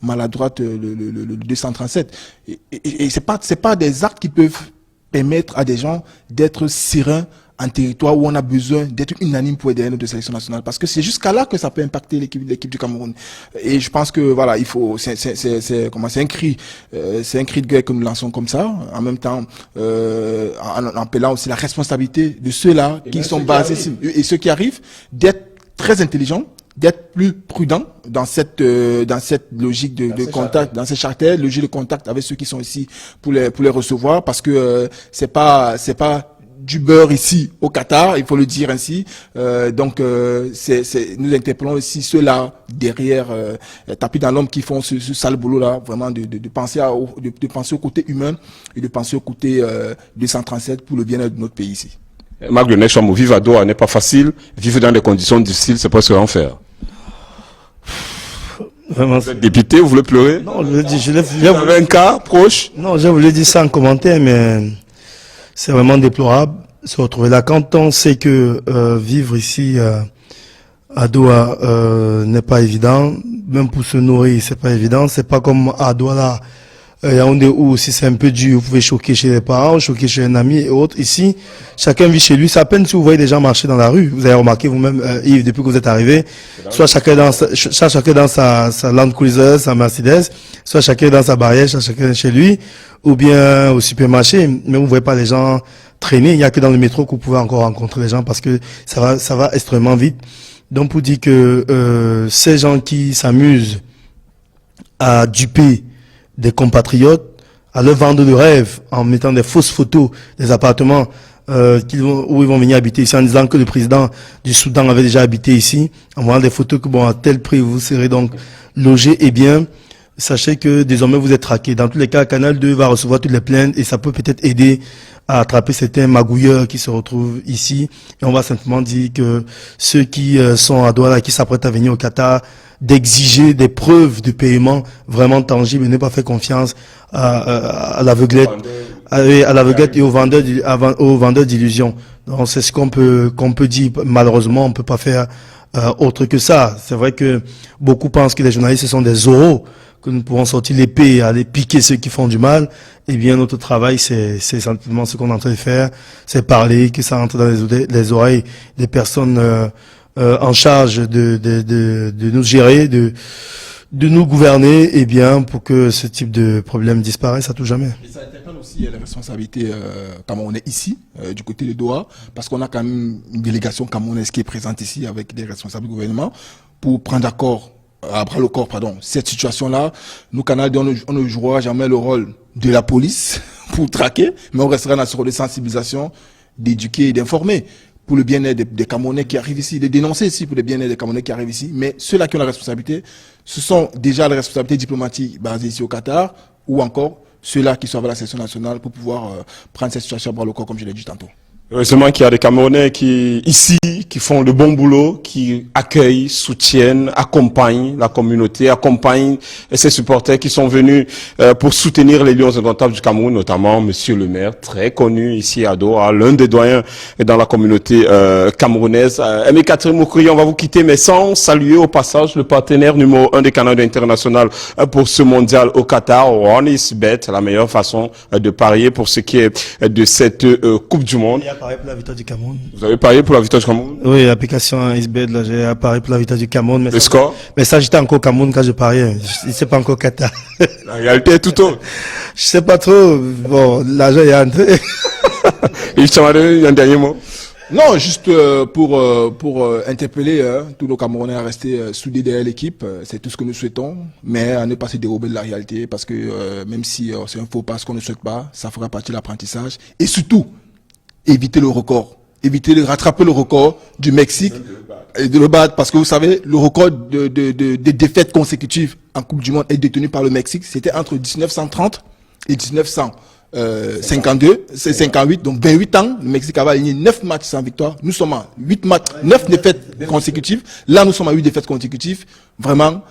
maladroite le 237. Et c'est pas des actes qui peuvent permettre à des gens d'être sereins en territoire où on a besoin d'être unanime pour aider notre sélection nationale, parce que c'est jusqu'à là que ça peut impacter l'équipe du Cameroun. Et je pense que voilà, il faut, c'est un cri de guerre que nous lançons comme ça, en même temps en appelant aussi la responsabilité de ceux-là qui sont basés et ceux qui arrivent d'être très intelligents, d'être plus prudent dans cette logique de contact, dans ces charters, logique de contact avec ceux qui sont ici pour les recevoir, parce que c'est pas du beurre ici au Qatar, il faut le dire ainsi. Donc nous interpellons aussi ceux-là derrière tapis dans l'homme qui font ce sale boulot là, vraiment de penser de penser au côté humain et de penser au côté 237 pour le bien-être de notre pays ici. Marc Le Nechamo, vivre à Doha n'est pas facile. Vivre dans des conditions difficiles, c'est presque l'enfer. Vraiment. Vous êtes député, vous voulez pleurer? Non, vous avez un cas proche? Non, je voulais dire ça en commentaire, mais c'est vraiment déplorable se retrouver là. Quand on sait que vivre ici à Doha n'est pas évident, même pour se nourrir, c'est pas évident. C'est pas comme à Douala, Yaoundé, où si c'est un peu dur, vous pouvez choquer chez les parents, choquer chez un ami et autres. Ici, chacun vit chez lui. C'est à peine si vous voyez des gens marcher dans la rue. Vous avez remarqué vous-même, Yves, depuis que vous êtes arrivé, soit chacun dans sa Land Cruiser, sa Mercedes, soit chacun dans sa barrière, soit chacun chez lui, ou bien au supermarché. Mais vous ne voyez pas les gens traîner. Il n'y a que dans le métro que vous pouvez encore rencontrer les gens parce que ça va extrêmement vite. Donc, pour dire que ces gens qui s'amusent à duper des compatriotes, à leur vendre le rêve en mettant des fausses photos des appartements où ils vont venir habiter ici, en disant que le président du Soudan avait déjà habité ici, en voyant des photos que bon, à tel prix vous serez donc logé, eh bien, sachez que désormais vous êtes traqués. Dans tous les cas, Canal 2 va recevoir toutes les plaintes et ça peut peut-être aider à attraper certains magouilleurs qui se retrouvent ici. Et on va simplement dire que ceux qui sont à Douala, qui s'apprêtent à venir au Qatar, d'exiger des preuves de paiement vraiment tangibles et ne pas faire confiance à l'aveuglette, à l'aveuglette et aux vendeurs d'illusions. Donc c'est ce qu'on peut dire. Malheureusement, on peut pas faire autre que ça. C'est vrai que beaucoup pensent que les journalistes ce sont des oraux, que nous pouvons sortir l'épée et aller piquer ceux qui font du mal. Eh bien, notre travail, c'est simplement ce qu'on est en train de faire, c'est parler, que ça entre dans les oreilles des personnes en charge de nous gérer, de nous gouverner, eh bien, pour que ce type de problème disparaisse à tout jamais. Et ça interpelle aussi les responsabilités camerounaises ici, du côté de Doha, parce qu'on a quand même une délégation camerounaise qui est présente ici avec des responsables du gouvernement pour prendre à bras le corps, cette situation-là. Nous, Canal 2, on ne jouera jamais le rôle de la police pour traquer, mais on restera dans ce rôle de sensibilisation, d'éduquer et d'informer pour le bien-être des Camerounais qui arrivent ici, de dénoncer ici pour le bien-être des Camerounais qui arrivent ici. Mais ceux-là qui ont la responsabilité, ce sont déjà les responsabilités diplomatiques basées ici au Qatar, ou encore ceux-là qui sont avec la sélection nationale pour pouvoir prendre cette situation à bras le corps, comme je l'ai dit tantôt. Heureusement qu'il y a des Camerounais qui font le bon boulot, qui accueillent, soutiennent, accompagnent la communauté, accompagnent ces supporters qui sont venus pour soutenir les Lions indomptables du Cameroun, notamment Monsieur le maire, très connu ici à Doha, l'un des doyens dans la communauté camerounaise. Aimé Catherine Moukri, on va vous quitter, mais sans saluer au passage le partenaire numéro 1 des Canal international pour ce mondial au Qatar, OneXBet, la meilleure façon de parier pour ce qui est de cette Coupe du Monde. Parié pour la victoire du Cameroun. Vous avez parié pour la victoire du Cameroun? Oui, l'application XBet, là, j'ai parié pour la victoire du Cameroun. Mais le score? Mais ça, j'étais encore au Cameroun quand je pariais. Je sais pas encore Qatar. La réalité est tout autre. Je sais pas trop. Bon, l'argent est entré. Et je t'en ai un dernier mot. Non, juste pour interpeller tous nos Camerounais à rester soudés derrière l'équipe, c'est tout ce que nous souhaitons, mais à ne pas se dérober de la réalité, parce que même si c'est un faux pas, ce qu'on ne souhaite pas, ça fera partie de l'apprentissage, et surtout, éviter le record, éviter de rattraper le record du Mexique et de le battre, parce que vous savez, le record de défaites consécutives en Coupe du Monde est détenu par le Mexique. C'était entre 1930 et 1952, c'est 58, donc 28 ans. Le Mexique avait aligné 9 matchs sans victoire. Nous sommes à 8 matchs, 9 défaites consécutives. Là, nous sommes à 8 défaites consécutives. Vraiment,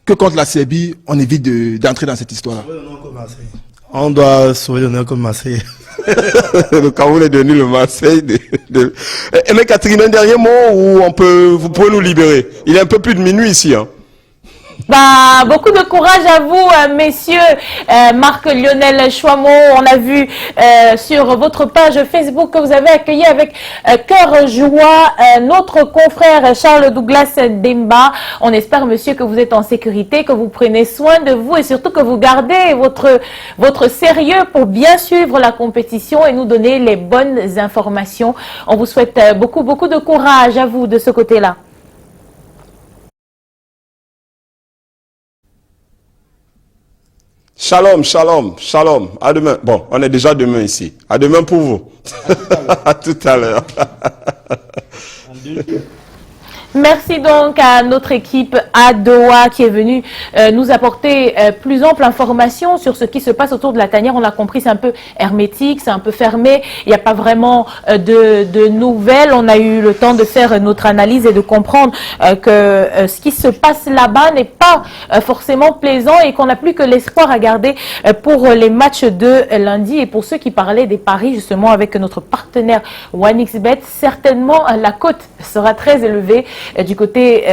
que contre la Serbie, on évite d'entrer dans cette histoire-là. On doit sauver l'honneur comme Marseille. Le Cameroun est devenu le Marseille mais Catherine, un dernier mot où vous pouvez nous libérer. Il est un peu plus de minuit ici, hein. Bah, beaucoup de courage à vous, messieurs. Marc-Lionel Chouamot, on a vu sur votre page Facebook que vous avez accueilli avec cœur joie notre confrère Charles Douglas Demba. On espère, monsieur, que vous êtes en sécurité, que vous prenez soin de vous et surtout que vous gardez votre sérieux pour bien suivre la compétition et nous donner les bonnes informations. On vous souhaite beaucoup de courage à vous de ce côté-là. Shalom, shalom, shalom. À demain. Bon, on est déjà demain ici. À demain pour vous. À tout à l'heure. Merci donc à notre équipe à Doha qui est venue nous apporter plus ample information sur ce qui se passe autour de la tanière. On l'a compris, c'est un peu hermétique, c'est un peu fermé. Il n'y a pas vraiment de nouvelles. On a eu le temps de faire notre analyse et de comprendre que ce qui se passe là-bas n'est pas forcément plaisant et qu'on n'a plus que l'espoir à garder pour les matchs de lundi. Et pour ceux qui parlaient des paris justement avec notre partenaire OneXBet, certainement la cote sera très élevée du côté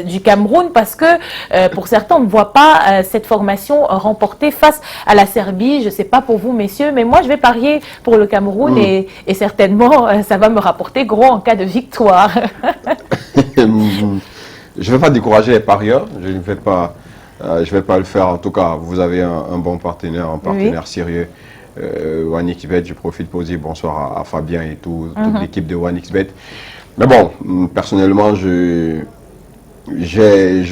du Cameroun parce que pour certains on ne voit pas cette formation remportée face à la Serbie. Je ne sais pas pour vous messieurs, mais moi je vais parier pour le Cameroun et certainement ça va me rapporter gros en cas de victoire. Je ne vais pas décourager les parieurs, je ne vais pas le faire. En tout cas, vous avez un bon partenaire, sérieux. OneXBet, je profite pour dire bonsoir à Fabien et toute l'équipe de OneXBet. Mais bon, personnellement, je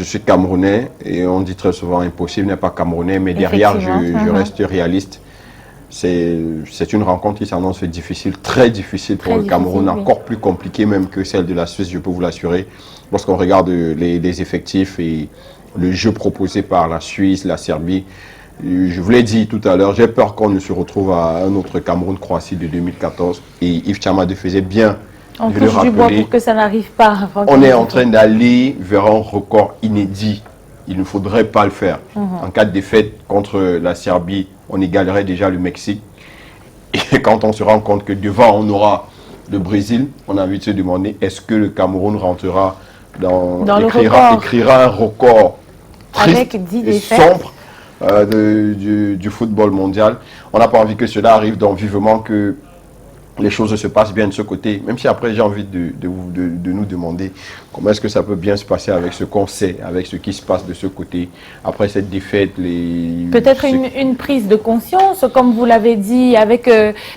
suis Camerounais et on dit très souvent impossible n'est pas Camerounais, mais derrière, je reste réaliste. C'est une rencontre qui s'annonce difficile, très difficile pour le Cameroun, encore plus compliquée même que celle de la Suisse, je peux vous l'assurer. Lorsqu'on regarde les effectifs et le jeu proposé par la Suisse, la Serbie, je vous l'ai dit tout à l'heure, j'ai peur qu'on ne se retrouve à un autre Cameroun-Croatie de 2014 et Yves Tchamade faisait bien. On touche du bois pour que ça n'arrive pas. On est en train d'aller vers un record inédit. Il ne faudrait pas le faire. En cas de défaite contre la Serbie, on égalerait déjà le Mexique. Et quand on se rend compte que devant, on aura le Brésil, on a envie de se demander, est-ce que le Cameroun rentrera écrira un record triste avec 10 et sombre du football mondial. On n'a pas envie que cela arrive, donc vivement que les choses se passent bien de ce côté, même si après j'ai envie de nous demander comment est-ce que ça peut bien se passer avec ce qu'on sait, avec ce qui se passe de ce côté, après cette défaite. Peut-être une prise de conscience, comme vous l'avez dit, avec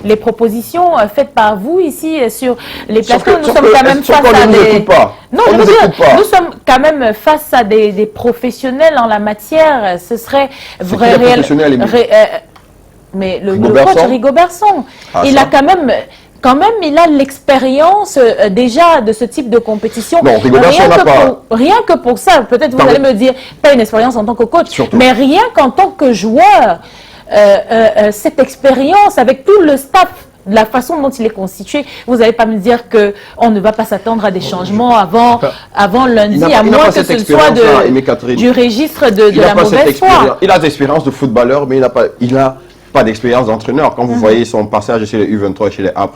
les propositions faites par vous ici sur les plateaux. Nous sommes quand même face à des... Non, je veux dire, nous sommes quand même face à des professionnels en la matière. Ce serait vrai, réel... Mais le coach Rigobertson, il a quand même il a l'expérience déjà de ce type de compétition. Non, Rigobertson n'a pas... Rien que pour ça, peut-être vous allez me dire, pas une expérience en tant que coach, surtout. Mais rien qu'en tant que joueur, cette expérience avec tout le staff, de la façon dont il est constitué, vous n'allez pas me dire qu'on ne va pas s'attendre à des changements avant lundi, à moins que ce soit du registre de la mauvaise foi. Il a d'expérience de footballeur, mais il a pas d'expérience d'entraîneur. Quand vous voyez son passage chez les U23 et chez les A',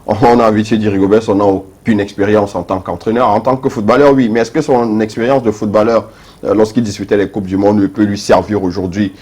on a envie de se dire, Rigobertson n'a aucune expérience en tant qu'entraîneur. En tant que footballeur, oui, mais est-ce que son expérience de footballeur, lorsqu'il disputait les Coupes du Monde, peut lui servir aujourd'hui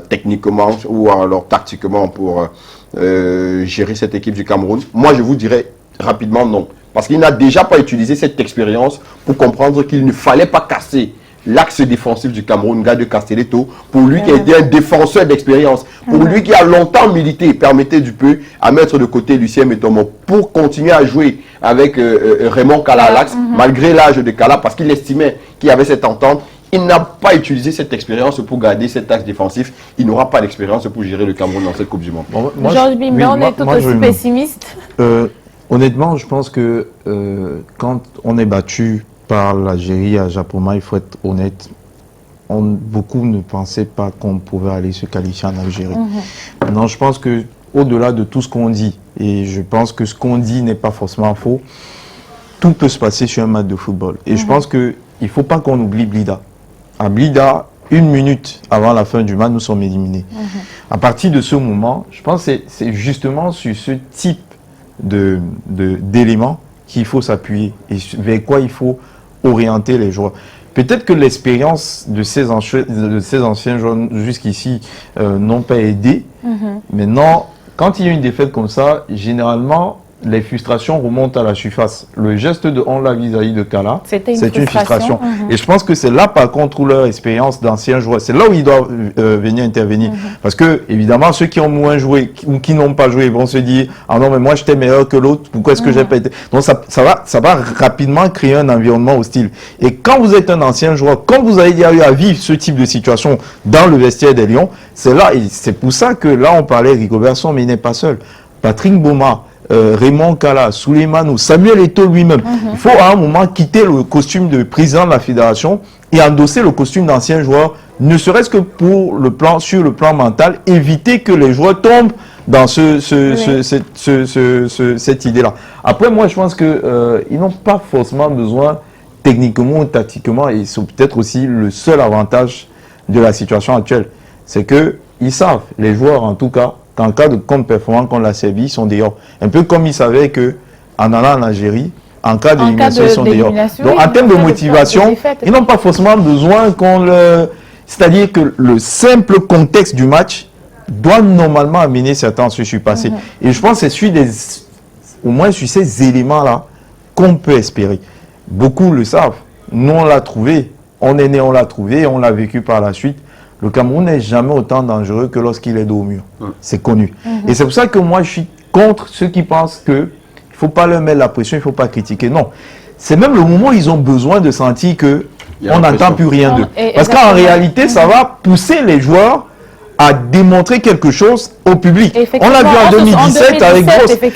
techniquement ou alors tactiquement pour gérer cette équipe du Cameroun? Moi, je vous dirais rapidement non. Parce qu'il n'a déjà pas utilisé cette expérience pour comprendre qu'il ne fallait pas casser l'axe défensif du Cameroun, Gade Castelletto, pour lui qui a été un défenseur d'expérience, pour lui qui a longtemps milité, permettez du peu à mettre de côté Lucien Mettomo pour continuer à jouer avec Raymond Kala à l'axe, malgré l'âge de Kala, parce qu'il estimait qu'il y avait cette entente. Il n'a pas utilisé cette expérience pour garder cet axe défensif. Il n'aura pas d'expérience pour gérer le Cameroun dans cette Coupe du Monde. Georges Bimba, on est tout aussi pessimiste. Honnêtement, je pense que quand on est battu par l'Algérie à Japoma, il faut être honnête, beaucoup ne pensaient pas qu'on pouvait aller se qualifier en Algérie. Maintenant, je pense que au-delà de tout ce qu'on dit, et je pense que ce qu'on dit n'est pas forcément faux, tout peut se passer sur un match de football. Et je pense qu'il ne faut pas qu'on oublie Blida. à Blida, 1 minute avant la fin du match, nous sommes éliminés. À partir de ce moment, je pense que c'est justement sur ce type d'éléments qu'il faut s'appuyer et vers quoi il faut orienter les joueurs. Peut-être que l'expérience de ces anciens joueurs jusqu'ici n'ont pas aidé. Maintenant, quand il y a une défaite comme ça, généralement, les frustrations remontent à la surface. Le geste de on l'a vis-à-vis de Kala, c'est une frustration. Et je pense que c'est là, par contre, où leur expérience d'anciens joueurs, c'est là où ils doivent venir intervenir. Parce que, évidemment, ceux qui ont moins joué ou qui n'ont pas joué vont se dire « Ah non, mais moi, j'étais meilleur que l'autre, pourquoi est-ce que j'ai pas été ?» Donc, ça va rapidement créer un environnement hostile. Et quand vous êtes un ancien joueur, quand vous avez déjà eu à vivre ce type de situation dans le vestiaire des Lions, c'est là, et c'est pour ça que là, on parlait Rigobert Song, mais il n'est pas seul. Patrick Mboma, Raymond Kala, Souleymane, Samuel Eto'o lui-même. Il faut à un moment quitter le costume de président de la fédération et endosser le costume d'ancien joueur, ne serait-ce que sur le plan mental, éviter que les joueurs tombent dans cette idée-là. Après, moi, je pense qu'ils n'ont pas forcément besoin, techniquement ou tactiquement, et c'est peut-être aussi le seul avantage de la situation actuelle, c'est qu'ils savent, les joueurs en tout cas, qu'en cas de contre-performance contre la Serbie, ils sont dehors. Un peu comme ils savaient qu'en allant en Algérie, en cas d'élimination, ils sont dehors. Donc, en termes de motivation, ils n'ont pas forcément besoin c'est-à-dire que le simple contexte du match doit normalement amener certains à se surpasser. Et je pense que c'est au moins sur ces éléments-là qu'on peut espérer. Beaucoup le savent. Nous, on l'a trouvé. On est né, on l'a trouvé, on l'a vécu par la suite. Le Cameroun n'est jamais autant dangereux que lorsqu'il est dos au mur. C'est connu. Et c'est pour ça que moi, je suis contre ceux qui pensent qu'il ne faut pas leur mettre la pression, il ne faut pas critiquer. Non. C'est même le moment où ils ont besoin de sentir qu'on n'entend plus rien d'eux. Parce qu'en réalité, ça va pousser les joueurs à démontrer quelque chose au public. On l'a vu en 2017 avec Gross. Et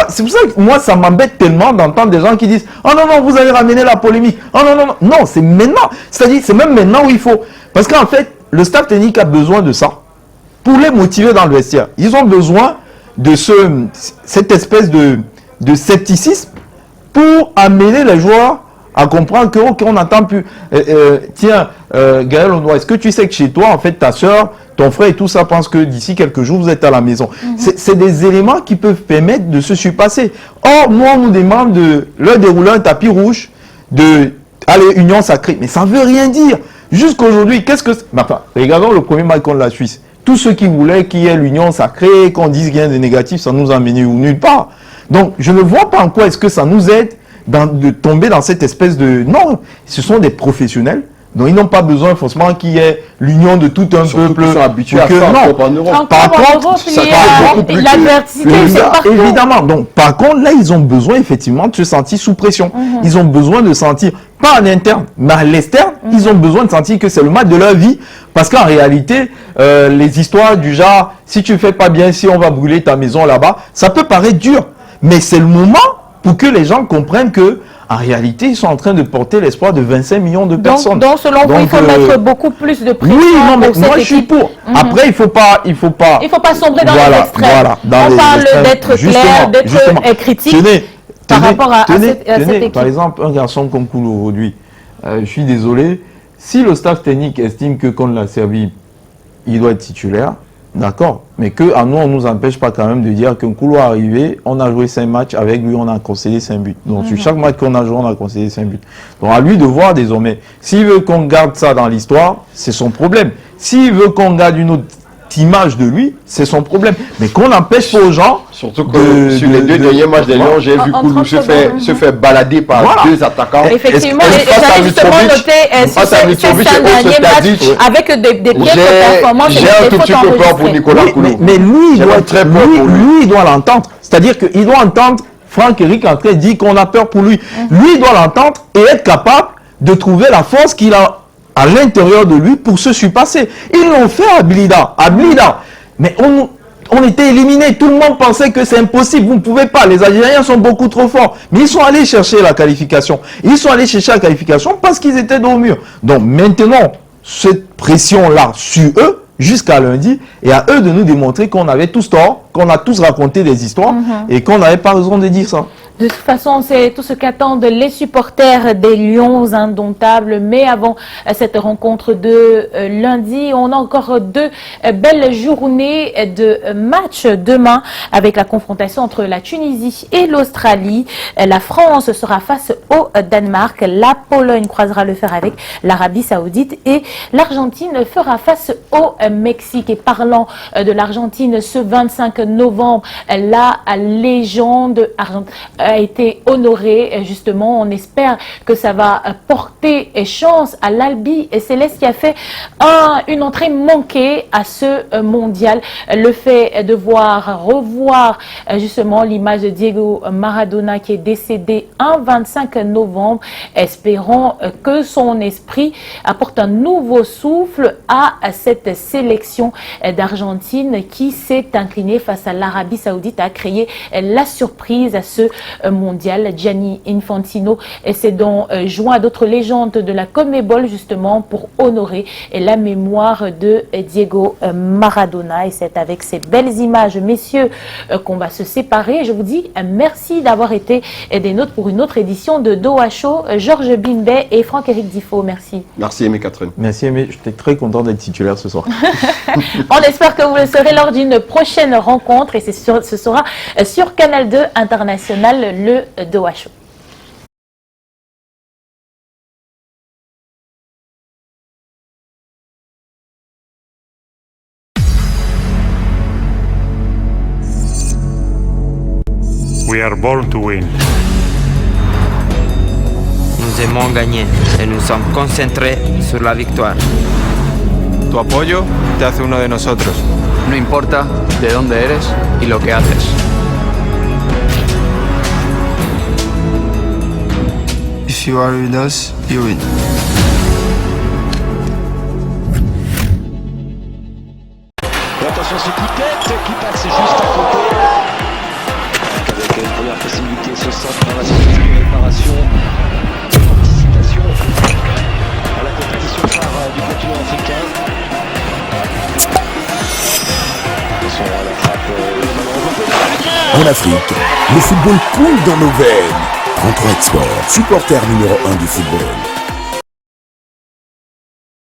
c'est pour ça que moi, ça m'embête tellement d'entendre des gens qui disent « Oh non, non, vous avez ramené la polémique. Oh non, non, non. » Non, c'est maintenant. C'est-à-dire, c'est même maintenant où il faut. Parce qu'en fait, le staff technique a besoin de ça pour les motiver dans le vestiaire. Ils ont besoin de cette espèce de scepticisme pour amener les joueurs à comprendre que, ok, on n'entend plus. Tiens, Gaël Ondoa, est-ce que tu sais que chez toi, en fait, ta soeur, ton frère et tout ça pensent que d'ici quelques jours, vous êtes à la maison. C'est des éléments qui peuvent permettre de se surpasser. Or, nous, on nous demande de leur dérouler un tapis rouge, allez, union sacrée. Mais ça ne veut rien dire. Jusqu'aujourd'hui, regardons le premier match contre la Suisse. Tous ceux qui voulaient qu'il y ait l'union sacrée, qu'on dise rien de négatif, ça nous a mené nulle part. Donc, je ne vois pas en quoi est-ce que ça nous aide de tomber dans cette espèce de... Non, ce sont des professionnels. Donc, ils n'ont pas besoin forcément qu'il y ait l'union de tout un peuple. Ils sont habitués à ça, non. en Europe. Par contre, évidemment. Donc, par contre, là, ils ont besoin effectivement de se sentir sous pression. Ils ont besoin de sentir, pas en interne, mais à l'externe, ils ont besoin de sentir que c'est le match de leur vie. Parce qu'en réalité, les histoires du genre, si tu fais pas bien, si on va brûler ta maison là-bas, ça peut paraître dur. Mais c'est le moment pour que les gens comprennent que en réalité, ils sont en train de porter l'espoir de 25 millions de personnes. Donc selon vous, il faut mettre beaucoup plus de pression. Oui, non, mais moi je suis pour. Après, il faut pas sombrer dans les extrêmes. Voilà, on parle d'être clair, d'être critique par rapport à cette équipe. Par exemple, un garçon comme Koulou aujourd'hui, je suis désolé, si le staff technique estime que contre la Serbie, il doit être titulaire, d'accord, mais nous, on ne nous empêche pas quand même de dire qu'un Koulou est arrivé, on a joué 5 matchs, avec lui, on a concédé 5 buts. Donc, sur chaque match qu'on a joué, on a concédé 5 buts. Donc, à lui de voir désormais. S'il veut qu'on garde ça dans l'histoire, c'est son problème. S'il veut qu'on garde une autre image de lui, c'est son problème. Mais qu'on empêche pas aux gens... Surtout que sur les 2 derniers matchs des Lions, j'ai vu Koulou se faire balader par 2 attaquants. Effectivement, j'avais justement noté ces derniers matchs avec des pièces de performance. J'ai un tout petit peu peur pour Nicolas Koulou. Mais lui, il doit l'entendre. C'est-à-dire qu'il doit entendre Franck-Éric en train de dire qu'on a peur pour lui. Lui, il doit l'entendre et être capable de trouver la force qu'il a à l'intérieur de lui pour se surpasser. Ils l'ont fait à Blida. Mais on était éliminés. Tout le monde pensait que c'est impossible. Vous ne pouvez pas. Les Algériens sont beaucoup trop forts. Mais ils sont allés chercher la qualification. Ils sont allés chercher la qualification parce qu'ils étaient dans le mur. Donc maintenant, cette pression-là sur eux, jusqu'à lundi, et à eux de nous démontrer qu'on avait tous tort, qu'on a tous raconté des histoires et qu'on n'avait pas raison de dire ça. De toute façon, c'est tout ce qu'attendent les supporters des Lions indomptables. Mais avant cette rencontre de lundi, on a encore deux belles journées de match demain avec la confrontation entre la Tunisie et l'Australie. La France sera face au Danemark. La Pologne croisera le fer avec l'Arabie Saoudite et l'Argentine fera face au Mexique. Et parlant de l'Argentine, ce 25 novembre, la légende a été honorée. Justement, on espère que ça va porter chance à l'Albi Céleste qui a fait une entrée manquée à ce mondial. Le fait de revoir justement l'image de Diego Maradona qui est décédé un 25 novembre. Espérons que son esprit apporte un nouveau souffle à cette sélection d'Argentine qui s'est inclinée face à l'Arabie Saoudite, a créé la surprise à ce mondial. Gianni Infantino s'est donc joint à d'autres légendes de la CONMEBOL justement pour honorer la mémoire de Diego Maradona. Et c'est avec ces belles images, messieurs, qu'on va se séparer. Je vous dis merci d'avoir été des nôtres pour une autre édition de Doha Show. Georges Bimbet et Franck-Éric Diffot, merci. Merci Aimé Catherine. Merci Aimé, j'étais très content d'être titulaire ce soir. On espère que vous le serez lors d'une prochaine rencontre et ce sera sur Canal 2 International, le Doha Show. We are born to win. Nous aimons gagner et nous sommes concentrés sur la victoire. Tu apoyo te hace uno de nosotros. No importa de dónde eres y lo que haces. If you are with us, you win. Attention ce coup de tête qui passe juste à côté. Avec une première possibilité, ce centre dans la situation de réparation. Participation à la compétition phare du continent africain. Attention à la frappe. En Afrique, le football coule dans nos veines. 33 Sport, supporter numéro 1 du football.